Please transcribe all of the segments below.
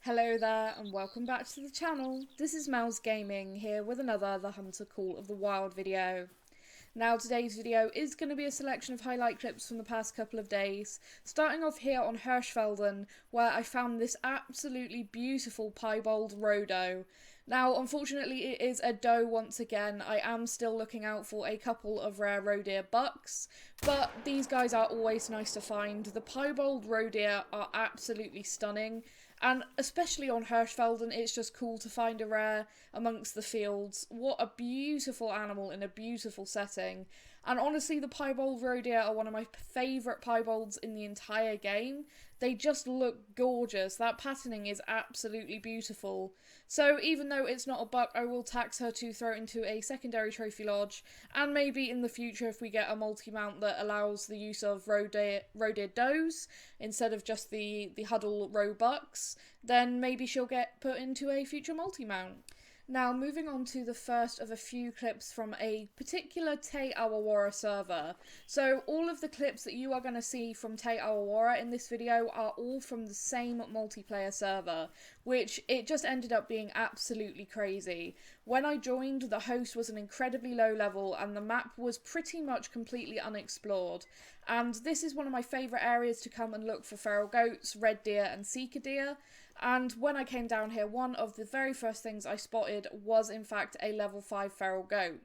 Hello there and welcome back to the channel. This is Mel's Gaming here with another The Hunter Call of the Wild video. Now today's video is going to be a selection of highlight clips from the past couple of days, starting off here on Hirschfelden where I found this absolutely beautiful piebald roe doe. Now unfortunately it is a doe once again. I am still looking out for a couple of rare roe deer bucks, but these guys are always nice to find. The piebald roe deer are absolutely stunning. And especially on Hirschfelden, it's just cool to find a rare amongst the fields. What a beautiful animal in a beautiful setting. And honestly, the piebald roe deer are one of my favourite piebalds in the entire game. They just look gorgeous. That patterning is absolutely beautiful. So even though it's not a buck, I will tax her to throw into a secondary trophy lodge. And maybe in the future, if we get a multi-mount that allows the use of roe deer does instead of just the huddle roe bucks, then maybe she'll get put into a future multi-mount. Now, moving on to the first of a few clips from a particular Te Awawara server. So, all of the clips that you are going to see from Te Awawara in this video are all from the same multiplayer server, which it just ended up being absolutely crazy. When I joined, the host was an incredibly low level and the map was pretty much completely unexplored. And this is one of my favourite areas to come and look for feral goats, red deer and sika deer. And when I came down here, one of the very first things I spotted was in fact a level 5 feral goat.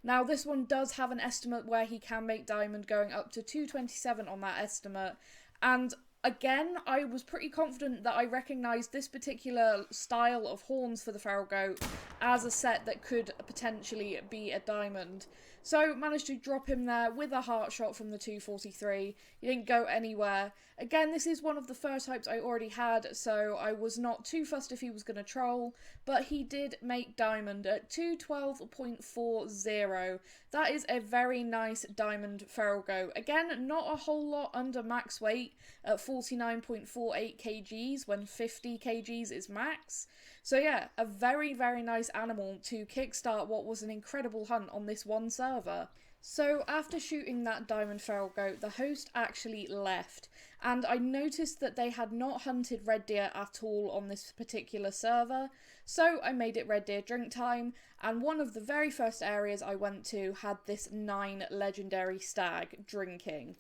Now this one does have an estimate where he can make diamond, going up to 227 on that estimate, and again, I was pretty confident that I recognised this particular style of horns for the feral goat as a set that could potentially be a diamond. So managed to drop him there with a heart shot from the 243. He didn't go anywhere. Again, this is one of the first types I already had, so I was not too fussed if he was going to troll, but he did make diamond at 212.40. That is a very nice diamond feral goat. Again, not a whole lot under max weight at 49.48 kgs when 50 kgs is max. So yeah, a very, very nice animal to kickstart what was an incredible hunt on this one server. So after shooting that diamond feral goat, the host actually left, and I noticed that they had not hunted red deer at all on this particular server, so I made it red deer drink time, and one of the very first areas I went to had this 9 legendary stag drinking.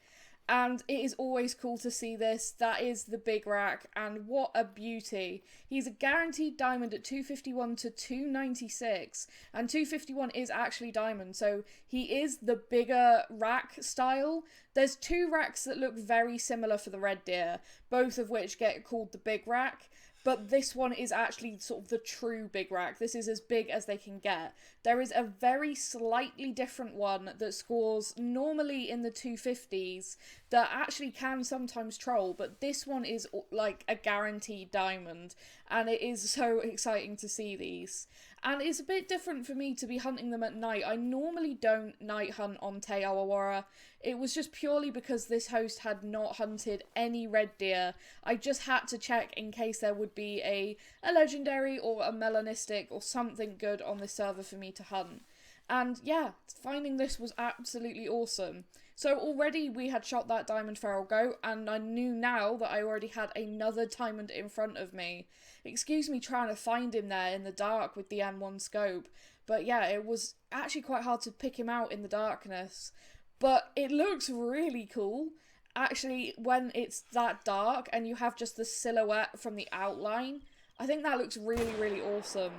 And it is always cool to see this. That is the big rack, and what a beauty. He's a guaranteed diamond at 251 to 296, and 251 is actually diamond, so he is the bigger rack style. There's two racks that look very similar for the red deer, both of which get called the big rack. But this one is actually sort of the true big rack. This is as big as they can get. There is a very slightly different one that scores normally in the 250s that actually can sometimes troll, but this one is like a guaranteed diamond, and it is so exciting to see these. And it's a bit different for me to be hunting them at night. I normally don't night hunt on Te Awawara. It was just purely because this host had not hunted any red deer. I just had to check in case there would be a legendary or a melanistic or something good on this server for me to hunt. And yeah, finding this was absolutely awesome. So already we had shot that diamond feral goat, and I knew now that I already had another diamond in front of me. Excuse me trying to find him there in the dark with the M1 scope, but yeah, it was actually quite hard to pick him out in the darkness. But it looks really cool, actually, when it's that dark and you have just the silhouette from the outline. I think that looks really, really awesome.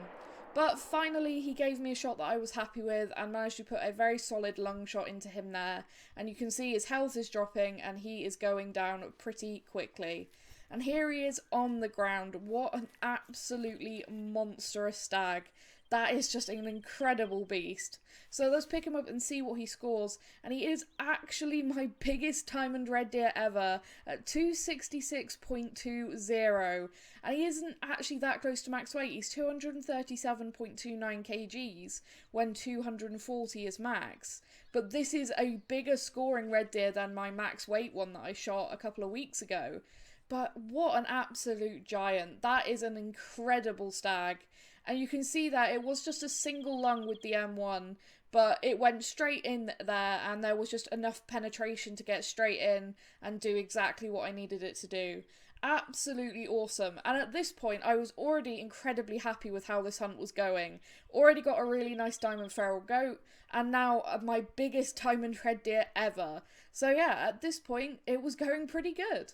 But finally, he gave me a shot that I was happy with and managed to put a very solid lung shot into him there. And you can see his health is dropping and he is going down pretty quickly. And here he is on the ground. What an absolutely monstrous stag. That is just an incredible beast. So let's pick him up and see what he scores. And he is actually my biggest diamond red deer ever at 266.20. And he isn't actually that close to max weight. He's 237.29 kgs when 240 is max. But this is a bigger scoring red deer than my max weight one that I shot a couple of weeks ago. But what an absolute giant. That is an incredible stag. And you can see that it was just a single lung with the M1, but it went straight in there and there was just enough penetration to get straight in and do exactly what I needed it to do. absolutely awesome. And at this point, I was already incredibly happy with how this hunt was going. Already got a really nice diamond feral goat, and now my biggest diamond red deer ever. So yeah, at this point, it was going pretty good.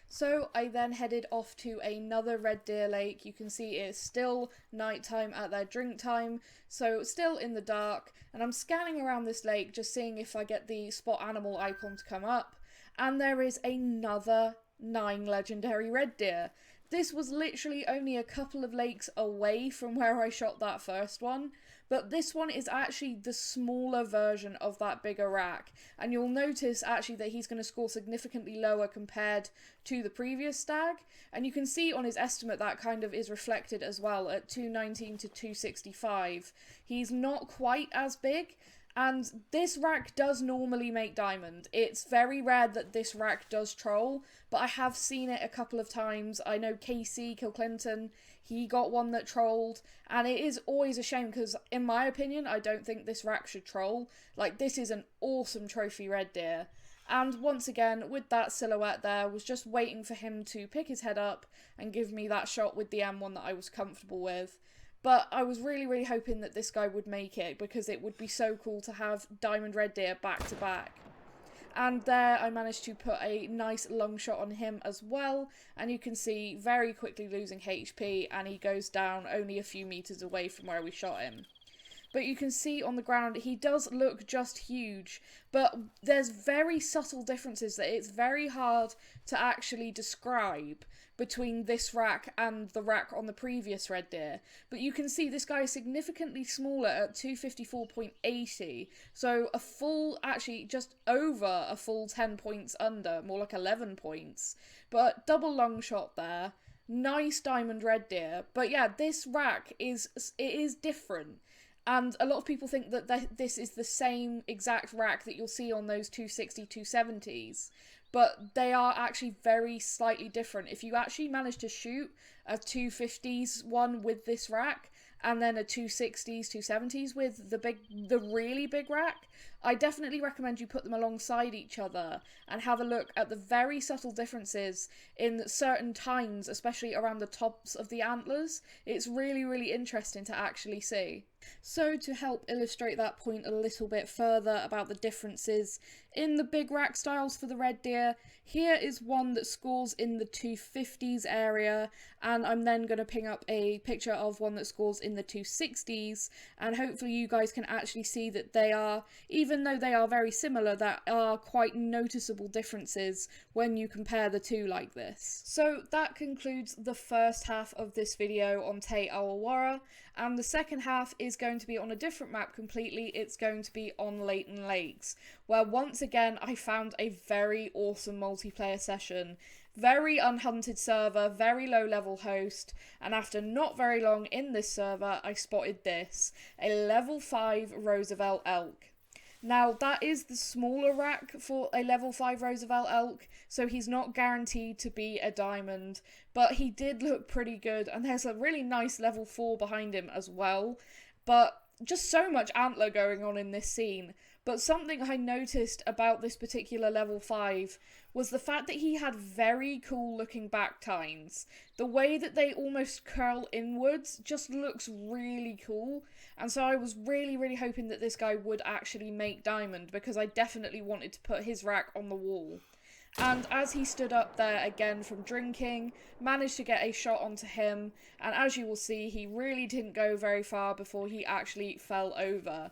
So I then headed off to another red deer lake. You can see it's still nighttime at their drink time, so still in the dark, and I'm scanning around this lake just seeing if I get the spot animal icon to come up, and there is another 9 legendary red deer. This was literally only a couple of lakes away from where I shot that first one, but this one is actually the smaller version of that bigger rack, and you'll notice actually that he's going to score significantly lower compared to the previous stag, and you can see on his estimate that kind of is reflected as well at 219 to 265. He's not quite as big, and this rack does normally make diamond. It's very rare that this rack does troll, but I have seen it a couple of times. I know Casey Kilclinton, he got one that trolled, and it is always a shame because, in my opinion, I don't think this rack should troll. Like, this is an awesome trophy red deer. And once again, with that silhouette there, was just waiting for him to pick his head up and give me that shot with the M1 that I was comfortable with. But I was really hoping that this guy would make it, because it would be so cool to have diamond red deer back to back. And there I managed to put a nice long shot on him as well, and you can see very quickly losing HP, and he goes down only a few meters away from where we shot him. But you can see on the ground he does look just huge, but there's very subtle differences that it's very hard to actually describe between this rack and the rack on the previous red deer. But you can see this guy is significantly smaller at 254.80, so a full, actually just over a full 10 points under, more like 11 points. But double long shot there, nice diamond red deer. But yeah, this rack is different. And a lot of people think that this is the same exact rack that you'll see on those 260, 270s. But they are actually very slightly different. If you actually manage to shoot a 250s one with this rack, and then a 260s, 270s with the really big rack, I definitely recommend you put them alongside each other and have a look at the very subtle differences in certain tines, especially around the tops of the antlers. It's really interesting to actually see. So to help illustrate that point a little bit further about the differences in the big rack styles for the red deer, here is one that scores in the 250s area, and I'm then going to ping up a picture of one that scores in the 260s, and hopefully you guys can actually see that they are, even though they are very similar, there are quite noticeable differences when you compare the two like this. So that concludes the first half of this video on Te Awawarra, and the second half is going to be on a different map completely. It's going to be on Leighton Lakes, where once again I found a very awesome multiplayer session. Very unhunted server, very low level host, and after not very long in this server I spotted this, a level 5 Roosevelt elk. Now that is the smaller rack for a level 5 Roosevelt elk, so he's not guaranteed to be a diamond, but he did look pretty good, and there's a really nice level 4 behind him as well. But just so much antler going on in this scene. But something I noticed about this particular level 5 was the fact that he had very cool looking back tines. The way that they almost curl inwards just looks really cool, and so I was really hoping that this guy would actually make diamond, because I definitely wanted to put his rack on the wall. And as he stood up there again from drinking, managed to get a shot onto him, and as you will see, he really didn't go very far before he actually fell over.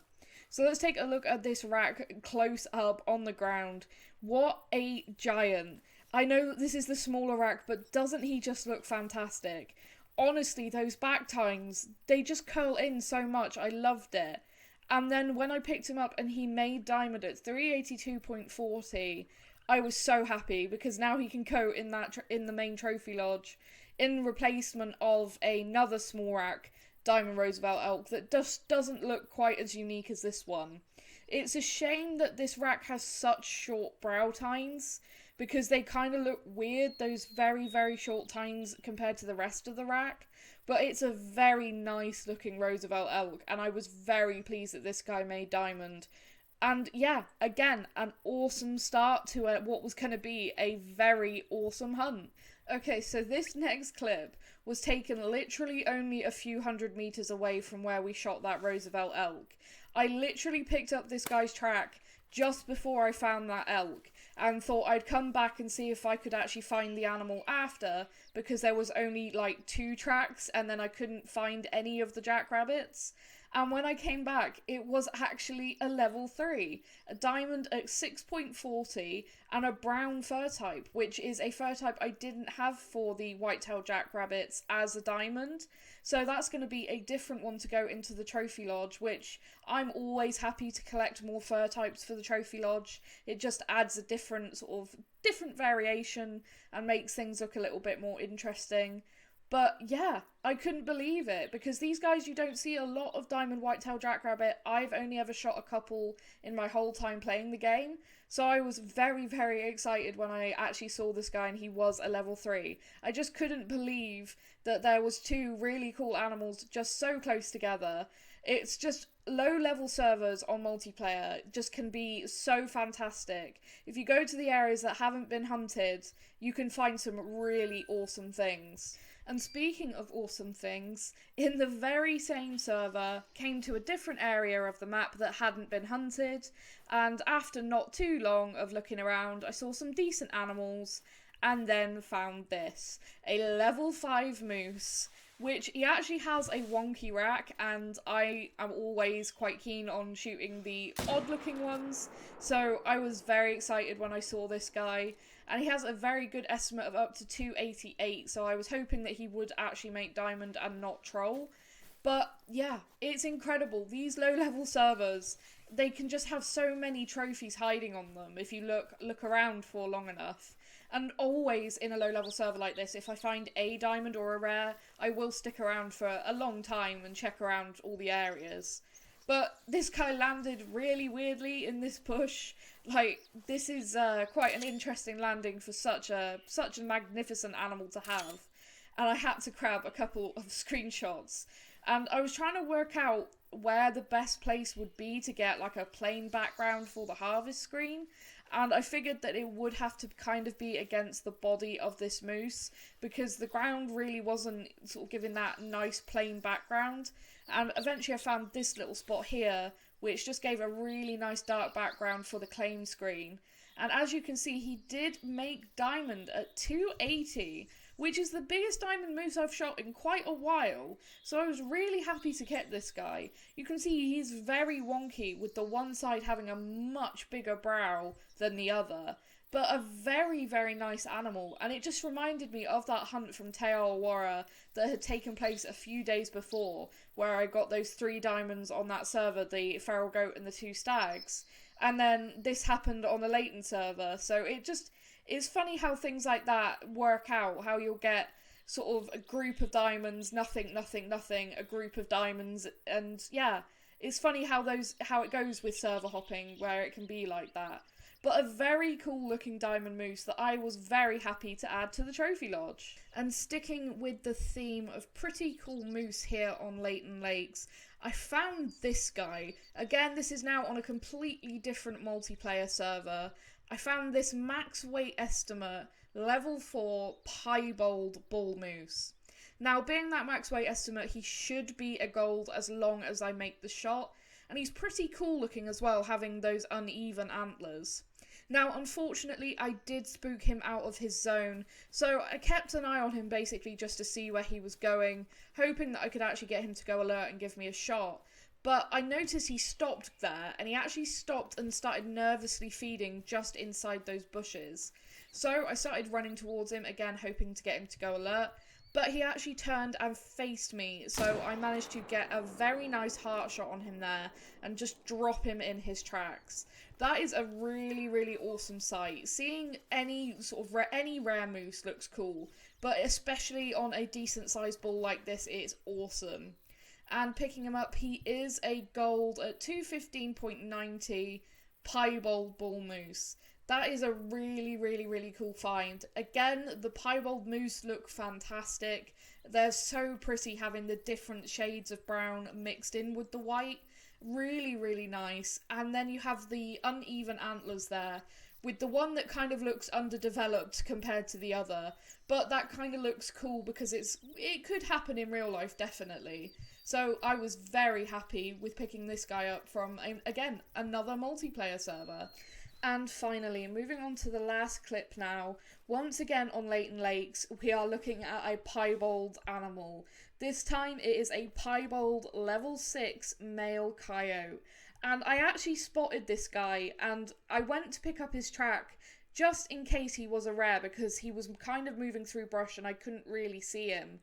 So let's take a look at this rack close up on the ground. What a giant. I know that this is the smaller rack, but doesn't he just look fantastic? Honestly, those back tines, they just curl in so much. I loved it. And then when I picked him up and he made diamond at 382.40, I was so happy, because now he can go in the main trophy lodge in replacement of another small rack diamond Roosevelt elk that just doesn't look quite as unique as this one. It's a shame that this rack has such short brow tines, because they kind of look weird, those very short tines compared to the rest of the rack. But it's a very nice looking Roosevelt elk, and I was very pleased that this guy made diamond. And yeah, again, an awesome start to what was going to be a very awesome hunt. Okay, so this next clip was taken literally only a few hundred meters away from where we shot that Roosevelt elk. I literally picked up this guy's track just before I found that elk and thought I'd come back and see if I could actually find the animal after, because there was only like 2 tracks and then I couldn't find any of the jackrabbits. And when I came back, it was actually a level 3, a diamond at 6.40 and a brown fur type, which is a fur type I didn't have for the whitetail jackrabbits as a diamond. So that's going to be a different one to go into the trophy lodge, which I'm always happy to collect more fur types for the trophy lodge. It just adds a different variation and makes things look a little bit more interesting. But yeah, I couldn't believe it, because these guys, you don't see a lot of diamond whitetail jackrabbit. I've only ever shot a couple in my whole time playing the game. So I was very, very excited when I actually saw this guy and he was a level 3. I just couldn't believe that there was 2 really cool animals just so close together. It's just low level servers on multiplayer just can be so fantastic. If you go to the areas that haven't been hunted, you can find some really awesome things. And speaking of awesome things, in the very same server, came to a different area of the map that hadn't been hunted, and after not too long of looking around, I saw some decent animals, and then found this, a level 5 moose, which he actually has a wonky rack, and I am always quite keen on shooting the odd looking ones, so I was very excited when I saw this guy. And he has a very good estimate of up to 288, so I was hoping that he would actually make diamond and not troll. But yeah, it's incredible. These low level servers, they can just have so many trophies hiding on them if you look around for long enough. And always in a low level server like this, if I find a diamond or a rare, I will stick around for a long time and check around all the areas. But this guy landed really weirdly in this bush. Like, this is quite an interesting landing for such a magnificent animal to have. And I had to grab a couple of screenshots. And I was trying to work out where the best place would be to get like a plain background for the harvest screen. And I figured that it would have to kind of be against the body of this moose, because the ground really wasn't sort of giving that nice plain background. And eventually I found this little spot here, which just gave a really nice dark background for the claim screen. And as you can see, he did make diamond at 280, which is the biggest diamond moose I've shot in quite a while. So I was really happy to get this guy. You can see he's very wonky, with the one side having a much bigger brow than the other. But a very, very nice animal, and it just reminded me of that hunt from Te Awara that had taken place a few days before, where I got those 3 diamonds on that server, the feral goat and the 2 stags. And then this happened on the Leighton server, so it's funny how things like that work out, how you'll get sort of a group of diamonds, nothing, nothing, nothing, a group of diamonds, and yeah, it's funny how it goes with server hopping, where it can be like that. But a very cool looking diamond moose that I was very happy to add to the trophy lodge. And sticking with the theme of pretty cool moose here on Leighton Lakes, I found this guy. Again, this is now on a completely different multiplayer server. I found this max weight estimate level 4 piebald bull moose. Now, being that max weight estimate, he should be a gold as long as I make the shot. And he's pretty cool looking as well, having those uneven antlers. Now, unfortunately, I did spook him out of his zone, so I kept an eye on him basically just to see where he was going, hoping that I could actually get him to go alert and give me a shot. But I noticed he stopped there, and he actually stopped and started nervously feeding just inside those bushes. So I started running towards him, again hoping to get him to go alert. But he actually turned and faced me, so I managed to get a very nice heart shot on him there and just drop him in his tracks. That is a really, really awesome sight. Seeing any rare moose looks cool, but especially on a decent sized bull like this, it's awesome. And picking him up, he is a gold at 215.90 piebald bull moose. That is a really, really, really cool find. Again, the piebald moose look fantastic. They're so pretty, having the different shades of brown mixed in with the white. Really, really nice. And then you have the uneven antlers there, with the one that kind of looks underdeveloped compared to the other, but that kind of looks cool because it could happen in real life, definitely. So I was very happy with picking this guy up from, again, another multiplayer server. And finally, moving on to the last clip now, once again on Leighton Lakes, we are looking at a piebald animal. This time it is a piebald level 6 male coyote. And I actually spotted this guy, and I went to pick up his track just in case he was a rare, because he was kind of moving through brush and I couldn't really see him.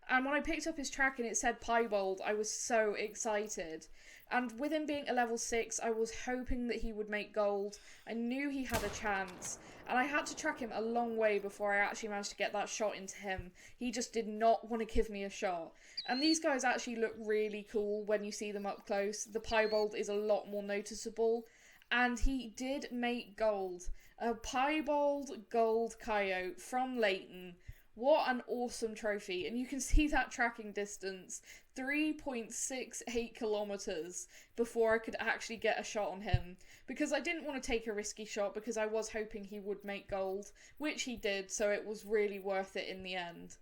And when I picked up his track and it said piebald, I was so excited. And with him being a level 6, I was hoping that he would make gold. I knew he had a chance. And I had to track him a long way before I actually managed to get that shot into him. He just did not want to give me a shot. And these guys actually look really cool when you see them up close. The piebald is a lot more noticeable. And he did make gold. A piebald gold coyote from Leighton. What an awesome trophy. And you can see that tracking distance, 3.68 kilometers before I could actually get a shot on him. Because I didn't want to take a risky shot because I was hoping he would make gold, which he did, so it was really worth it in the end.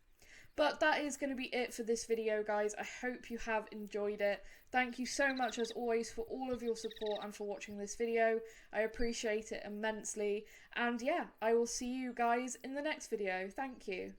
But that is going to be it for this video, guys. I hope you have enjoyed it. Thank you so much, as always, for all of your support and for watching this video. I appreciate it immensely. And yeah, I will see you guys in the next video. Thank you.